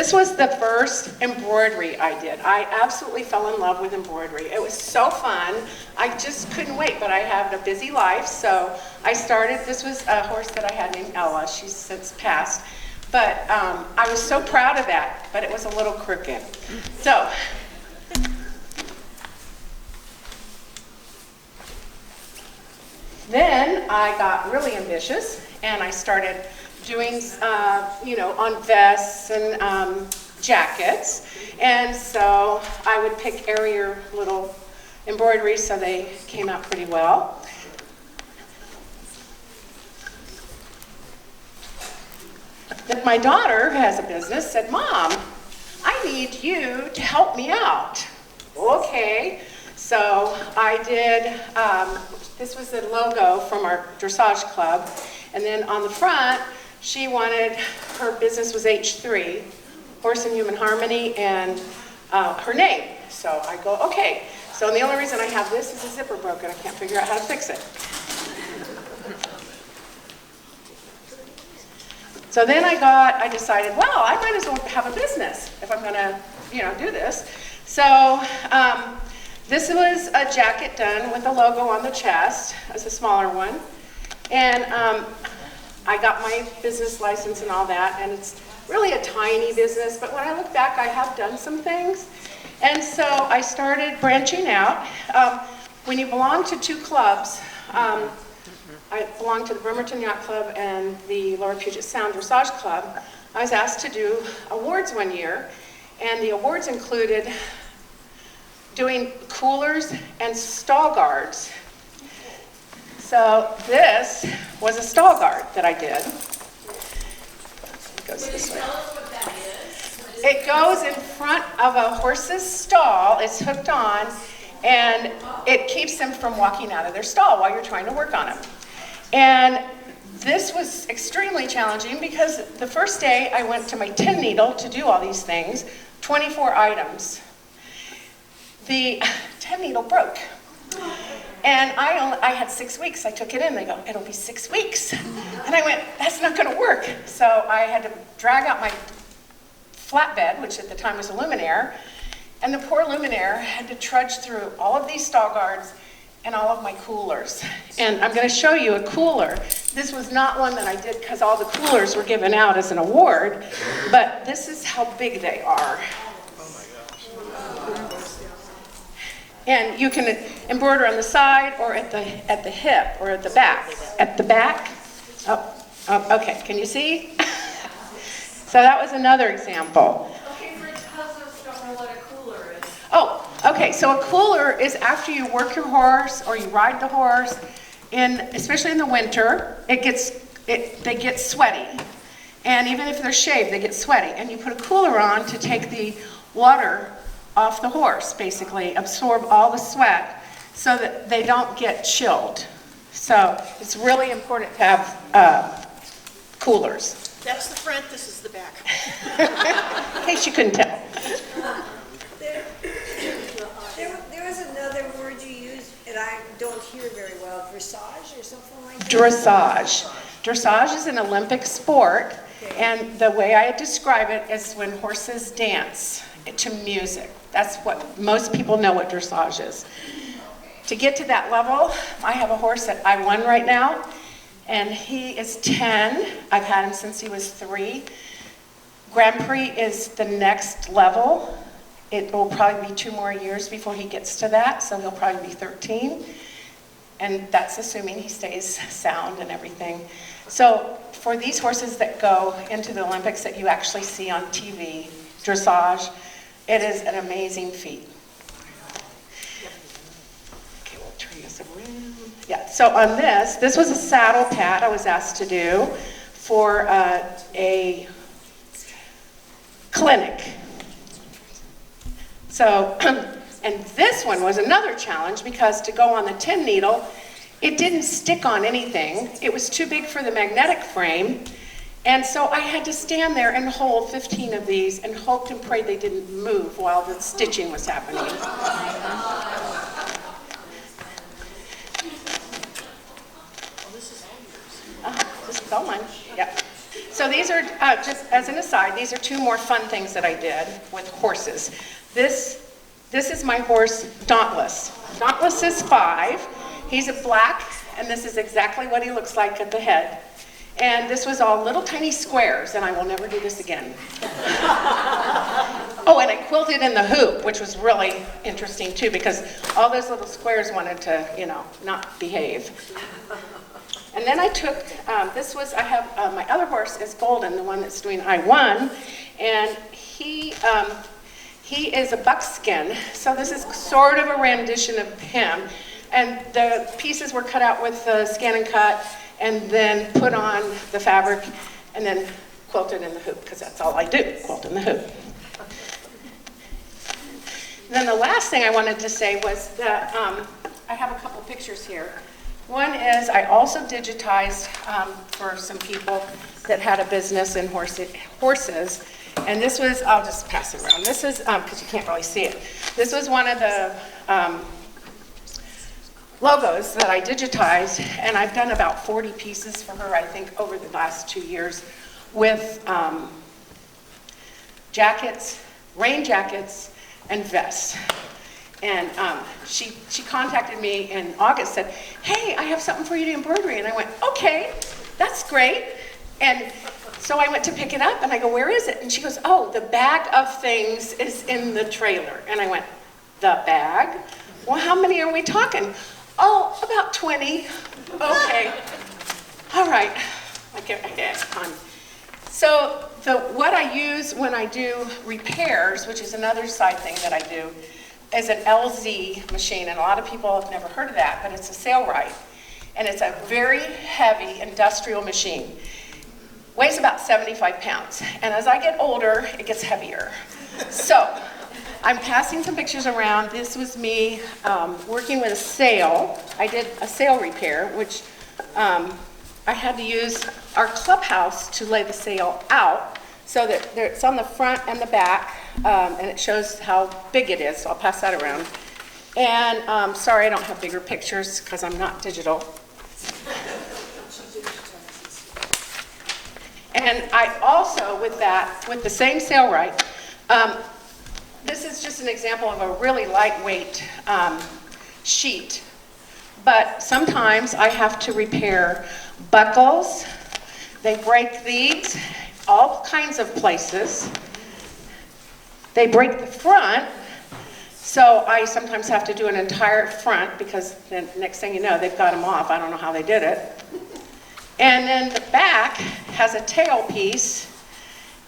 This was the first embroidery I did. I absolutely fell in love with embroidery. It was so fun. I just couldn't wait, but I had a busy life, so I started. This was a horse that I had named Ella. She's since passed. But I was so proud of that, but it was a little crooked. So, then I got really ambitious, and I started doing, on vests and jackets. And so I would pick airier little embroideries so they came out pretty well. Then my daughter, who has a business, said, "Mom, I need you to help me out." Okay, so I did, this was the logo from our dressage club, and then on the front, she wanted, her business was H3, Horse and Human Harmony, and her name. So I go, okay. So the only reason I have this is the zipper broken. I can't figure out how to fix it. So then I decided, well, I might as well have a business if I'm gonna, do this. So this was a jacket done with the logo on the chest. It's a smaller one. And I got my business license and all that, and it's really a tiny business, but when I look back, I have done some things. And so I started branching out. When you belong to two clubs, I belong to the Bremerton Yacht Club and the Lower Puget Sound Dressage Club, I was asked to do awards one year, and the awards included doing coolers and stall guards. So this was a stall guard that I did. It goes this way. It goes in front of a horse's stall. It's hooked on, and it keeps them from walking out of their stall while you're trying to work on them. And this was extremely challenging because the first day I went to my tin needle to do all these things, 24 items. The tin needle broke. And I had 6 weeks. I took it in. They go, "It'll be 6 weeks." And I went, "That's not going to work." So I had to drag out my flatbed, which at the time was a luminaire. And the poor luminaire had to trudge through all of these stall guards and all of my coolers. And I'm going to show you a cooler. This was not one that I did because all the coolers were given out as an award, but this is how big they are. And you can embroider on the side or at the hip or at the back. At the back? Oh, okay. Can you see? So that was another example. Okay, for us don't know what a cooler is. Oh, okay. So a cooler is after you work your horse or you ride the horse, especially in the winter, they get sweaty. And even if they're shaved, they get sweaty. And you put a cooler on to take the water off the horse, basically, absorb all the sweat so that they don't get chilled. So it's really important to have coolers. That's the front, this is the back. In case you couldn't tell. There was another word you used, and I don't hear very well, dressage or something like that? Dressage. Dressage is an Olympic sport, and the way I describe it is when horses dance to music. That's what most people know what dressage is. To get to that level, I have a horse that I won right now, and he is 10. I've had him since he was 3. Grand Prix is the next level. It will probably be 2 more years before he gets to that, so he'll probably be 13. And that's assuming he stays sound and everything. So for these horses that go into the Olympics that you actually see on TV, dressage, it is an amazing feat. Okay, we'll turn this around. Yeah, so on this was a saddle pat I was asked to do for a clinic. So, and this one was another challenge because to go on the tin needle, it didn't stick on anything. It was too big for the magnetic frame. And so I had to stand there and hold 15 of these and hoped and prayed they didn't move while the stitching was happening. This is all mine. Yep. So these are, just as an aside, these are two more fun things that I did with horses. This is my horse, Dauntless. Dauntless is 5. He's a black, and this is exactly what he looks like at the head. And this was all little tiny squares, and I will never do this again. Oh, and I quilted in the hoop, which was really interesting too, because all those little squares wanted to, not behave. And then I took, I have, my other horse is Golden, the one that's doing I-1, and he is a buckskin, so this is sort of a rendition of him. And the pieces were cut out with the scan and cut, and then put on the fabric, and then quilted in the hoop, because that's all I do, quilt in the hoop. And then the last thing I wanted to say was that I have a couple pictures here. One is I also digitized for some people that had a business in horses, and this was, I'll just pass it around. This is, because you can't really see it, this was one of the logos that I digitized, and I've done about 40 pieces for her, I think, over the last 2 years with jackets, rain jackets, and vests. And she contacted me in August, said, hey, I have something for you to embroidery. And I went, okay, that's great. And so I went to pick it up, and I go, where is it? And she goes, oh, the bag of things is in the trailer. And I went, the bag? Well, how many are we talking? Oh, about 20. Okay. All right. I guess time. So what I use when I do repairs, which is another side thing that I do, is an LZ machine. And a lot of people have never heard of that, but it's a sailrite. And it's a very heavy industrial machine. Weighs about 75 pounds. And as I get older, it gets heavier. So I'm passing some pictures around. This was me working with a sail. I did a sail repair, which I had to use our clubhouse to lay the sail out so that it's on the front and the back, and it shows how big it is. So I'll pass that around. And sorry, I don't have bigger pictures because I'm not digital. And I also, with the same sailrite, this is just an example of a really lightweight sheet. But sometimes I have to repair buckles. They break these, all kinds of places. They break the front, so I sometimes have to do an entire front because the next thing you know, they've got them off. I don't know how they did it. And then the back has a tail piece,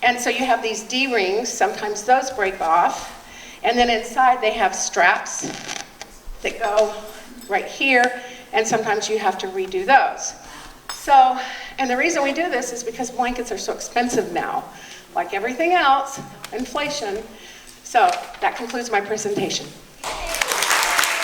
and so you have these D-rings. Sometimes those break off. And then inside they have straps that go right here, and sometimes you have to redo those. So, and the reason we do this is because blankets are so expensive now. Like everything else, inflation. So that concludes my presentation.